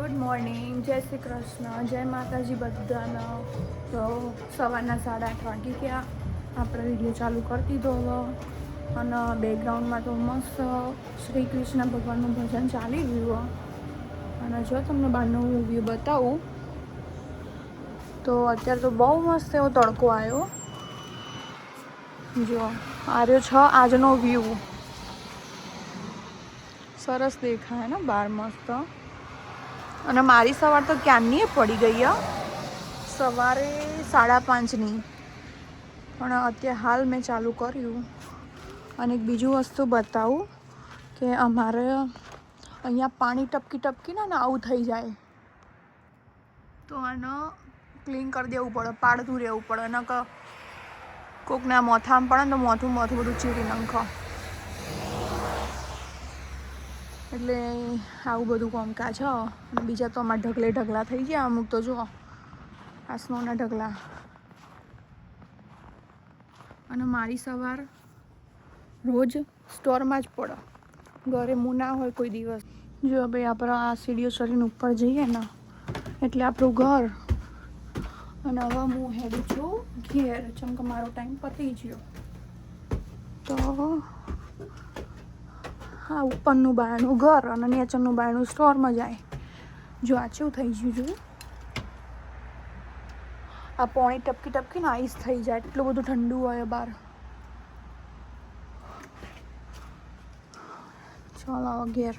Good morning, જય શ્રી કૃષ્ણ, જય માતાજી બધાને. તો સવારના 8:30 વાગી ગયા. આપણે વિડીયો ચાલુ કરી દીધો હવે અને બેકગ્રાઉન્ડમાં તો મસ્ત શ્રી કૃષ્ણ ભગવાનનું ભજન ચાલી રહ્યું. અને જો તમને બહારનો વ્યૂ બતાવું તો અત્યારે તો બહુ મસ્ત એવો તડકો આવ્યો. જો આ રહ્યો છે આજનો વ્યૂ. સરસ દેખાય ને બહાર મસ્ત. અને મારી સવાર તો ક્યારની પડી ગઈ સવારે 5:30ની. પણ અત્યારે હાલ મેં ચાલુ કર્યું. અને એક બીજું વસ્તુ બતાવું કે અમારે અહીંયા પાણી ટપકી ટપકીને આવું થઈ જાય તો આને ક્લીન કરી દેવું પડે, પાડતું રહેવું પડે. અને કોકના મોથામાં પડે ને તો મોથું બધું ચીરી નાખો. એટલે આવું બધું કામકાજ છે. અને બીજા તો અમારા ઢગલા થઈ ગયા અમુક તો. જો આ સ્નોના ઢગલા. અને મારી સવાર રોજ સ્ટોરમાં જ પડે, ઘરે હું ના હોય કોઈ દિવસ. જો ભાઈ આપણે આ સીડીઓ ચડીને ઉપર જઈએ ને એટલે આપણું ઘર. અને હવે હું હેડું છું ઘેર, જેમ કે મારો ટાઈમ પતી ગયો. તો હા, ઉપરનું બારણું ઘર અને નીચેનું બારણું સ્ટોરમાં જાય. જો આ કેવું થઈ ગયું જોયું. આ પાણી ટપકીને આઈસ થઈ જાય, એટલું બધું ઠંડુ હોય બહાર. ચાલો ઘેર.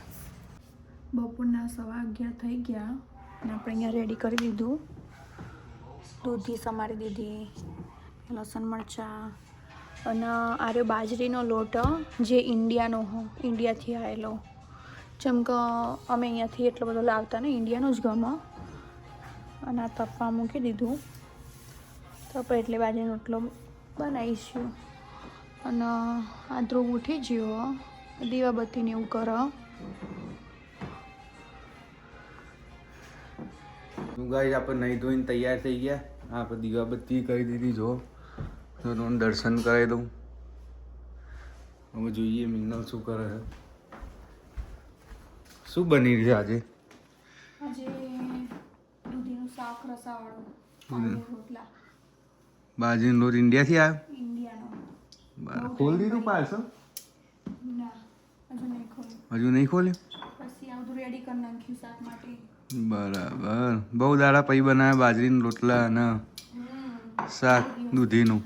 બપોરના 11:15 થઈ ગયા અને આપણે અહીંયા રેડી કરી દીધું. દૂધી સમારી દીધી, લસણ મરચાં. અને આ રહ્યો બાજરીનો લોટ, જે ઇન્ડિયાથી આવેલો. જેમ કે અમે અહીંયાથી એટલો બધો લાવતા ને, ઇન્ડિયાનો જ ગમે. અને આ તપવા મૂકી દીધું. તપે એટલે બાજરીનો રોટલો બનાવીશું. અને આ ધ્રુવ ઉઠી ગયો, દીવાબત્તીને એવું કરે. ગાઈસ આપણે નહીં ધોઈને તૈયાર થઈ ગયા. આપણે દીવાબત્તી કરી દીધી. જો દર્શન કરાવી દઉં. હવે જોઈએ મિનલ શું કરે છે. શું બની રહ્યું આજે? આજે દૂધીનું શાક રસાવાળું રોટલા. બાજરીનો લોટ ઇન્ડિયાથી આવ્યો? ઇન્ડિયાનો. બરાબર. ખોલી દીધું પાર્સલ? ના, હજુ નહીં ખોલ્યું. હજુ નહીં ખોલ્યું? પછી આ બધું રેડી કરી નાખ્યું શાક માટે. બરાબર. બહુ દાડા પછી બનાવ્યા બાજરીના રોટલા અને શાક દૂધીનું.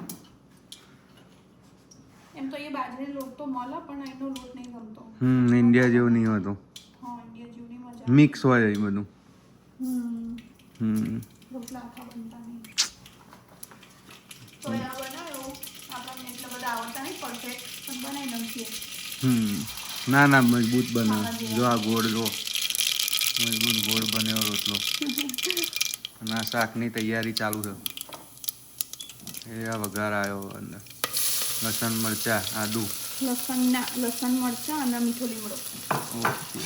એમ તો એ બાજરીનો લોટ તો મળે, પણ એનો લોટ નહીં ગમતો. ઇન્ડિયા જેવું નહીં હોતું. હા, ઇન્ડિયા જેવું નહીં મજા. મિક્સ હોય એ બધું. રોટલા આખા બનતા નહીં. તો આ બનાવ્યો. આપણને એટલા બધા આવડતા નહીં પરફેક્ટ, પણ બનાવી નાખીએ. ના મજબૂત બનાવે. જો આ ગોળ જો મજબૂત ગોળ બન્યો રોટલો. અને આ શાકની તૈયારી ચાલુ છે. એ આ વઘાર આવ્યો અંદર. લસણ મરચા આદુ. લસણ મરચા અને મીઠો લીમડો. ઓકે.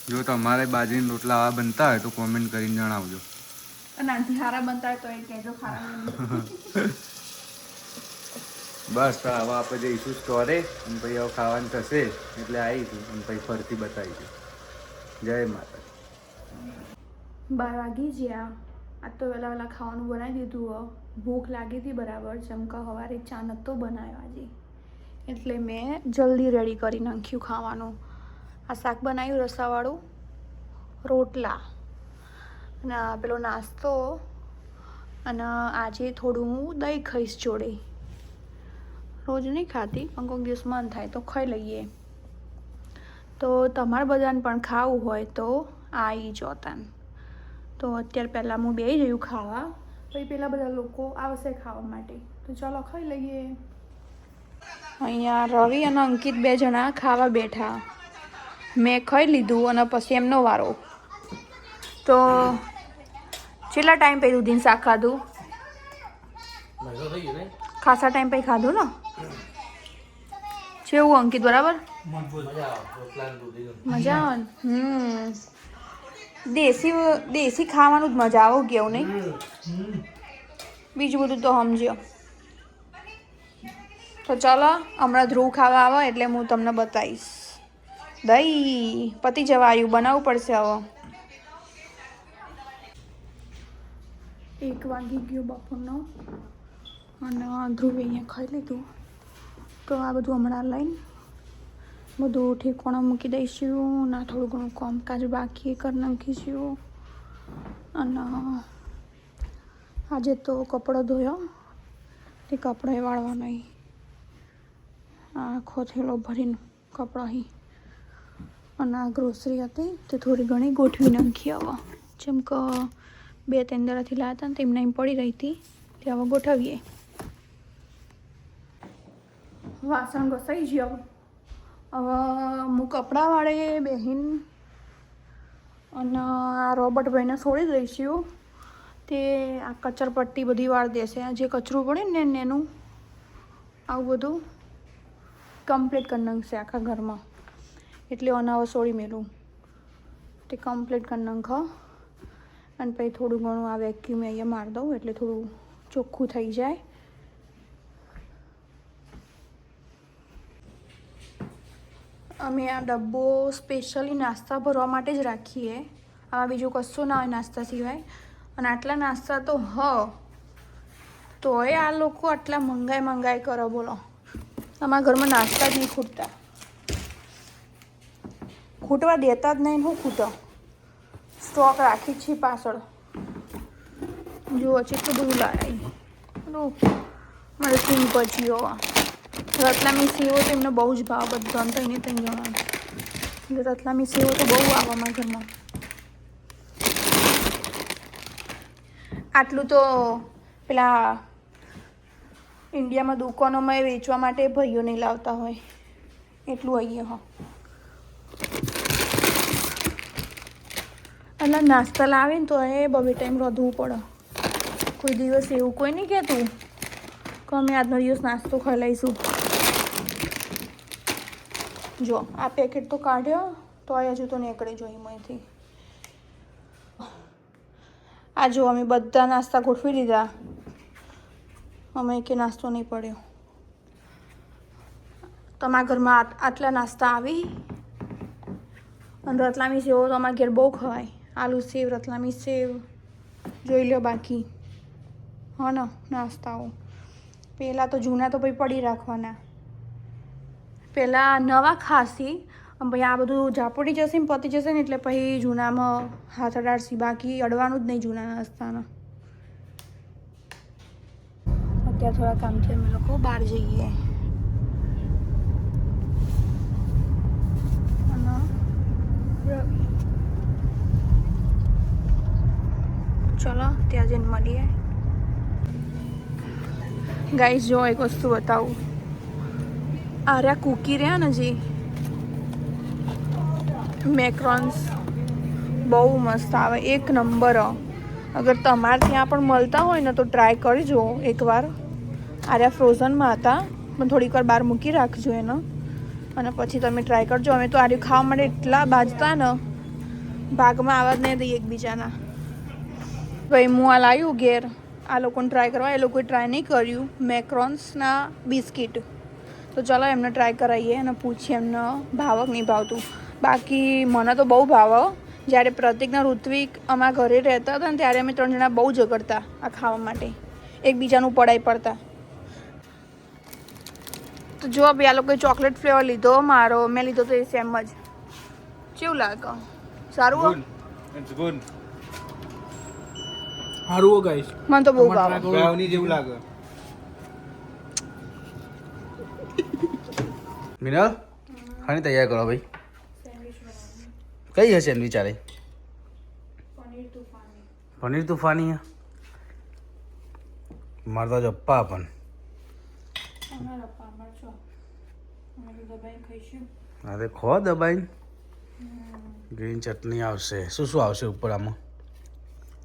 જો તમારે બાજરીના રોટલા આવા બનતા હોય તો કોમેન્ટ કરીને જણાવજો. અને આનાથી સારા બનતા હોય તો એ કહેજો ખારા. બસ તો હવે આપણે જઈશું સ્ટોરે અને પછી હવે ખાવાનું થશે એટલે આવીશું અને પછી ફરતી બતાવીશું. જય માતા. 12 વાગી ગયા. આ તો વહેલા ખાવાનું બનાવી દીધું. ભૂખ લાગી હતી બરાબર. જેમ કે સવારે ચા નહોતો બનાવ્યો આજે, એટલે મેં જલ્દી રેડી કરી નાખ્યું ખાવાનું. આ શાક બનાવ્યું રસાવાળું, રોટલા અને પેલો નાસ્તો. અને આજે થોડું હું દહીં ખાઈશ જોડે. રોજ નહીં ખાતી, પણ કોઈક દિવસ મન થાય તો ખાઈ લઈએ. તો તમારે બધાને પણ ખાવું હોય તો આવી જોતાન. તો અત્યારે પહેલાં હું બેસી જયું ખાવા, પછી પેલા બધા લોકો આવશે ખાવા માટે. તો ચાલો ખાઈ લઈએ. અહીંયા રવિ અને અંકિત 2 જણા ખાવા બેઠા. મેં ખાઈ લીધું અને પછી એમનો વારો. તો કેટલા ટાઈમ પછી દૂધીનું શાક ખાધું? ખાસા ટાઈમ પછી ખાધું ને. કેવું અંકિત, બરાબર? મજા આવે ને. દેશી ખાવાનું જ મજા આવે, કેવું નહીં? બીજું બધું તો સમજો. તો ચાલો હમણાં ધ્રુવ ખાવા આવે એટલે હું તમને બતાવીશ. દહીં પતી જવા આવ્યું, બનાવવું પડશે હવે. 1 વાગી ગયો બપોરનો અને ધ્રુવે અહીંયા ખાઈ લીધું. તો આ બધું હમણાં લઈને બધું ઠેકોણા મૂકી દઈશું. ના થોડું ઘણું કામકાજ બાકી કરી નાખીશું. અને આજે તો કપડો ધોયો, તે કપડાં વાળવા નહીં. આખો થેલો ભરીને કપડાં અહીં. અને આ ગ્રોસરી હતી તે થોડી ઘણી ગોઠવી નાખી. હવે જેમ કે 2-3 દાડાથી લાવ્યા હતા ને તેમને એમ પડી રહી હતી, તે હવે ગોઠવીએ. વાસણ ઘસાઈ ગયો. હવે હું કપડાં વાળે બેહીન અને આ રોબર્ટભાઈને છોડી દઈશું. તે આ કચરપટ્ટી બધી વાળ દેશે. જે કચરું પડે ને એનું આવું બધું કમ્પ્લીટ કરી નાખશે આખા ઘરમાં. એટલે અનાવ છોડી મેલું તે કમ્પ્લીટ કરી નાખો. અને પછી થોડું ઘણું આ વેક્યુમ અહીંયા મારી દઉં એટલે થોડું ચોખ્ખું થઈ જાય. અમે આ ડબ્બો સ્પેશિયલી નાસ્તા ભરવા માટે જ રાખીએ. આમાં બીજું કશું ના હોય નાસ્તા સિવાય. અને આટલા નાસ્તા તો તોય આ લોકો આટલા મંગાઈ કરો બોલો. અમારા ઘરમાં નાસ્તા જ નહીં ખૂટતા. ખૂટવા દેતા જ નહીં. શું ખૂટો? સ્ટોક રાખી છે પાછળ. જુઓ છે એટલું બધું લાવી. મારે સિમ્પલ જીઓ રતલામી સેવો તો એમને બહુ જ ભાવ બધા તો એને 3 જણા. એટલે રતલામી સેવો તો બહુ આવે અમારા ઘરમાં. આટલું તો પેલા ઇન્ડિયામાં દુકાનોમાં વેચવા માટે ભાઈઓ નહીં લાવતા હોય એટલું અહીંયા એટલે નાસ્તા લાવે ને તો એ બબે ટાઈમ રોધવું પડે. કોઈ દિવસ એવું કોઈ નહીં કહેતું કે અમે આજનો દિવસ નાસ્તો ખાઈ લઈશું. જો આ પેકેટ તો કાઢ્યો તો હજુ તો નીકળી જોઈએ એમાંથી. આ જો અમે બધા નાસ્તા ગોઠવી દીધા. અમે કે નાસ્તો નહીં પડ્યો. તમારા ઘરમાં આટલા નાસ્તા આવી. અને રતલામી સેવ તો અમારા ઘેર બહુ ખવાય. આલુ સેવ, રતલામી સેવ જોઈ લો. બાકી હા ને નાસ્તાઓ પહેલાં તો જૂના તો પછી પડી રાખવાના. પહેલાં નવા ખાસી પછી આ બધું ઝાપડી જશે ને પતી જશે ને એટલે પછી જૂનામાં હાથ અડાડશી. બાકી અડવાનું જ નહીં જૂના નાસ્તાના. અત્યારે થોડા કામથી અમે લોકો બહાર જઈએ. ચલો ત્યાં જઈને મળીએ. ગાઈસ જો એક વસ્તુ બતાવું. આર્યા કૂકી રહ્યા ને જે મેક્રોન્સ બહુ મસ્ત આવે. 1 નંબર. અગર તમારે ત્યાં પણ મળતા હોય ને તો ટ્રાય કરજો એકવાર. આર્યા ફ્રોઝનમાં હતા પણ થોડીક વાર બહાર મૂકી રાખજો એને અને પછી તમે ટ્રાય કરજો. અમે તો આર્યું ખાવા માટે એટલા બાજતા ને ભાગમાં આવવા જ નહીં દઈએ એકબીજાના. ભાઈ હું આ લાવ્યું ઘેર આ લોકોને ટ્રાય કરવા. એ લોકોએ ટ્રાય નહીં કર્યું મેક્રોન્સના બિસ્કિટ. તો ચાલો એમને ટ્રાય કરાવીએ અને પૂછીએ એમને ભાવક નહીં ભાવતું. બાકી મને તો બહુ ભાવ. જ્યારે પ્રતિકના ઋત્વિક અમારા ઘરે રહેતા હતા ને ત્યારે અમે 3 જણા બહુ ઝઘડતા આ ખાવા માટે. એકબીજાનું પડાઈ પડતા. તો જો ભાઈ આ લોકોએ ચોકલેટ ફ્લેવર લીધો. મારો મેં લીધો તો એ સેમ જ. કેવું લાગે? સારું? સારું હો ગાઈસ. મને તો બહુ ભાવે. બ્રાઉની જેવું લાગે. મિનલ ખાની તૈયાર કરો ભાઈ. કઈ હશે એમ વિચારે? પનીર તુફાની. મારતા જપ્પા પણ અરે ખો દબાઈ. ગ્રીન ચટણી આવશે. શું શું આવશે ઉપર આમાં?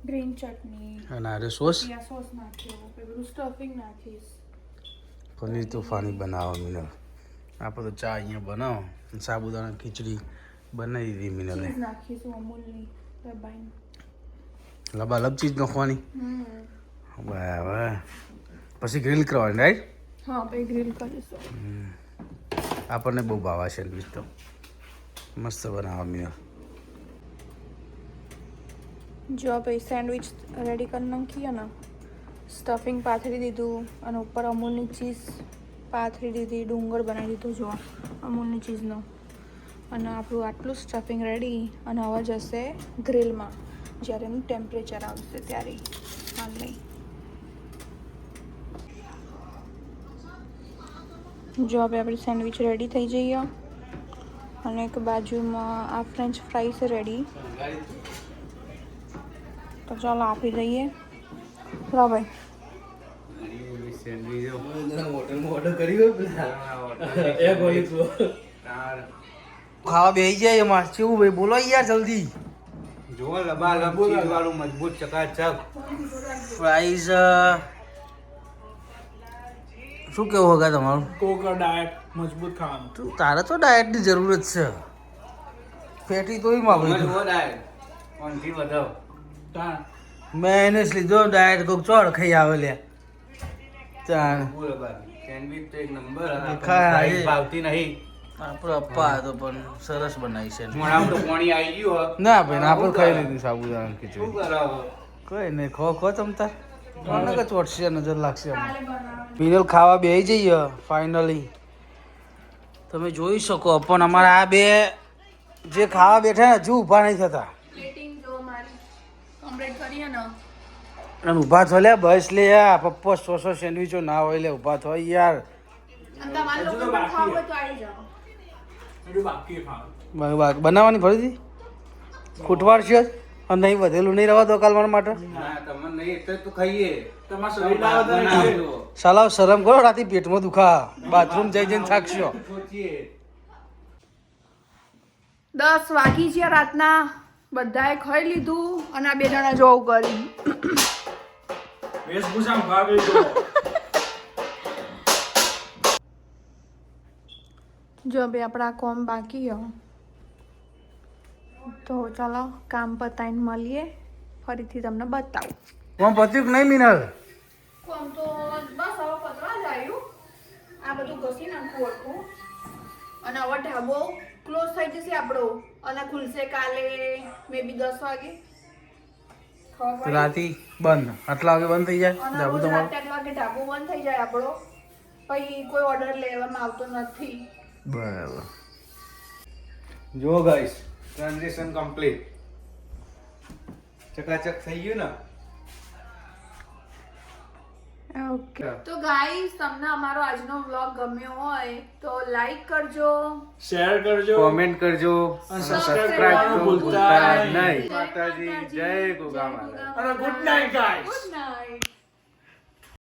ગ્રીન ચટણી અને અરે સોસ. સોસ નાખ્યો. પેલું સ્ટફિંગ નાખીશ. પનીર તુફાની બનાવો મિનલ. આપણે તો ચા અહીંયા બનાવો. સાબુદાણા ખીચડી બનાવી દીધી મિનલે. નાખીશું અમૂલની દબાઈને. લબાલબ ચીજ નાખવાની. બરાબર. પછી ગ્રીલ કરવાની રાઈટ? હા પછી ગ્રીલ કરીશું. આપણને બહુ ભાવે સેન્ડવિચ તો મસ્ત બનાવો મેં જો ભાઈ સેન્ડવિચ રેડી કરી નાખીએ ને, સ્ટફિંગ પાથરી દીધું અને ઉપર અમૂલની ચીઝ પાથરી દીધી, ડુંગર બનાવી દીધો જો અમૂલની ચીઝનો, અને આપણું આટલું સ્ટફિંગ રેડી. અને હવે જશે ગ્રીલમાં જ્યારે એનું ટેમ્પરેચર આવશે ત્યારે. હાલ નહીં જો હવે આપણી સેન્ડવિચ રેડી થઈ જઈએ, અને એક બાજુમાં આ ફ્રેન્ચ ફ્રાઈસ રેડી. તો ચાલો આપી દઈએ. લો ભાઈ ખાવા બેસી જાય એમાં કેવું ભાઈ બોલો યાર જલ્દી. જો લબાલબ ચીઝ વાળું મજબૂત ચકાચક પ્રાઇસ શું કેવું હોગા તમારું? કોકા ડાયટ મજબૂત ખાવાનું. તું તારે તો ડાયટની જરૂર જ છે. ફેટી તોય માં ભાઈ ઓનથી વધાવ તાણ મેં એને જ લીધો ડાયટ કોક ચોળ ખાઈ આવે લે તાણ બોલો બાકી સેન્ડવિચ તો એક નંબર એ ખાય. ભાવતી નહીં. આપણો અપ્પા તો પણ સરસ બનાવી છે. મોણામાં તો પાણી આવી ગયું હો. ના ભાઈ આપણે ખાઈ લીધું સાબુદાણા શું ખીચડી. કરાવો? કઈ નહીં ખો ખો તમતા કોને કે ચોટશે નજર લાગશે મિનલ ખાવા બેસી જઈએ ફાઇનલી. તમે જોઈ શકો પણ અમારા આ બે જે ખાવા બેઠા ને હજુ ઊભા નહીં થતા. પ્લેટિંગ જો મારી કમ્પ્લીટ કરીએ ને. અને ઊભા થો લે બસ લે આ પપ્પો 100 સેન્ડવિચો ના હોય લે ઊભા થો યાર. અને તમારે લોકો પણ ખાવું હોય તો આવી જાઓ. એટલું બાકી ખાવાનું. બનાવવાની ફરીથી ખૂટવાડ છે અને નહીં વધેલું નહીં રહેવા દો કાલ મારા માટે. ના તમને નહીં એટલે તો ખાઈએ. તમારા શરીર ના વધારે બનાવજો. સાલાવ શરમ કરો રાતે પેટમાં દુખા બાથરૂમ જઈ જઈને થાકશો. સોચીએ. 10 વાગી ગયા રાતના. બધાએ ખાઈ લીધું અને આ બે જણા જોવું કરી. વેશભૂષામાં ભાગ લીધો. જો બે આપણા કોમ બાકી હો તો ચાલો કામ પતાઈને મળીએ, ફરીથી તમને બતાવું. કોણ પત્યું કે નહીં મિનલ? કોમ તો બસ હવે પતવા જ આવ્યું. આ બધું ઘસી નાખવું હતું અને હવે ઢાબો ક્લોઝ થઈ જશે આપણો અને ખુલશે કાલે મે બી 10 વાગે. ખબર પડી? રાતી બંધ આટલા વાગે બંધ થઈ જાય અને ધાબુ રોજ તમારું. રાતે 8 વાગે ઢાબો બંધ થઈ જાય આપણો. પછી કોઈ ઓર્ડર લેવામાં આવતો નથી. બરાબર. જો ગાઈસ ટ્રાન્ઝેક્શન કમ્પ્લીટ. ચકાચક થઈ ગયું ને. ઓકે તો ગાઈસ તમને અમારો આજનો વ્લોગ ગમ્યો હોય તો લાઈક કરજો, શેર કરજો. કોમેન્ટ કરજો અને સબસ્ક્રાઇબ કરવાનું ભૂલતા નહીં. માતાજી જય ગોગા મહારાજ. અને good night guys. Good night.